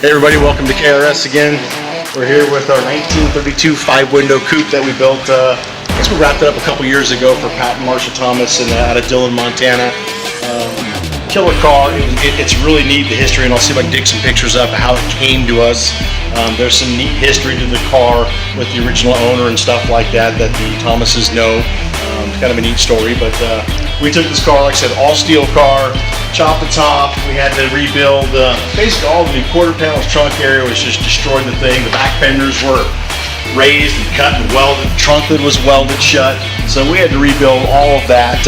Hey everybody, welcome to KRS again. We're here with our 1932 5-window coupe that we built, I guess we wrapped it up a couple years ago for Pat and Marsha Thomas out of Dillon, Montana. Killer car. It's really neat, the history, and I'll see if I can dig some pictures up of how it came to us. There's some neat history to the car with the original owner and stuff like that the Thomases know. It's kind of a neat story, but we took this car, like I said, all steel car, chopped the top. We had to rebuild basically all the quarter panels. Trunk area was just destroyed. The thing, the back fenders were raised and cut and welded. The trunk lid was welded shut, so we had to rebuild all of that.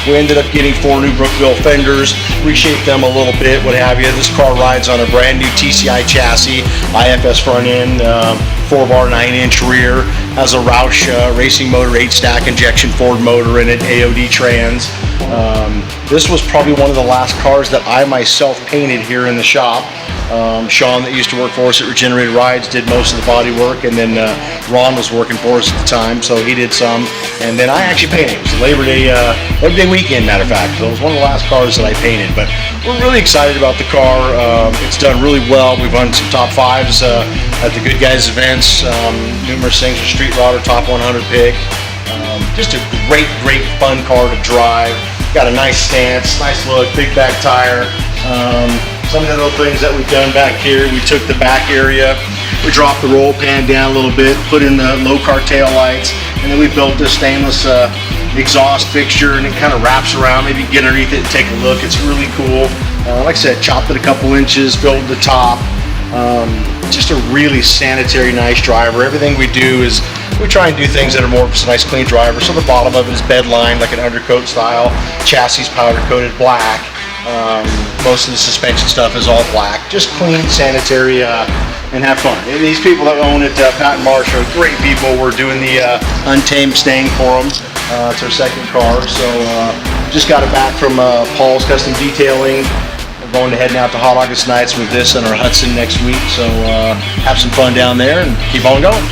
We ended up getting 4 new Brookville fenders, reshaped them a little bit, what have you. This car rides on a brand new TCI chassis, IFS front end, 4-bar 9-inch rear, has a Roush racing motor, 8-stack injection Ford motor in it, AOD trans. This was probably one of the last cars that I myself painted here in the shop. Sean, that used to work for us at Regenerated Rides, did most of the body work, and then Ron was working for us at the time, so he did some. And then I actually painted. It was Labor Day weekend, matter of fact. So it was one of the last cars that I painted. But we're really excited about the car. It's done really well. We've won some top 5s at the Good Guys events. Numerous things with Street Rodder, Top 100 pick. Just a great fun car to drive. Got a nice stance, nice look, big back tire. Some of the little things that we've done back here, we took the back area, we dropped the roll pan down a little bit, put in the low car tail lights, and then we built this stainless exhaust fixture, and it kind of wraps around. Maybe get underneath it and take a look. It's really cool. Like I said, chopped it a couple inches, built the top. Just a really sanitary, nice driver. Everything we do is we try and do things that are more of a nice, clean driver. So the bottom of it is bed lined like an undercoat style. Chassis powder coated black. Most of the suspension stuff is all black. Just clean, sanitary, and have fun. And these people that own it, Pat and Marsha, are great people. We're doing the Untamed Stang for them. It's our second car. So just got it back from Paul's Custom Detailing. We're going to heading out to Hot August Nights with this and our Hudson next week. So have some fun down there and keep on going.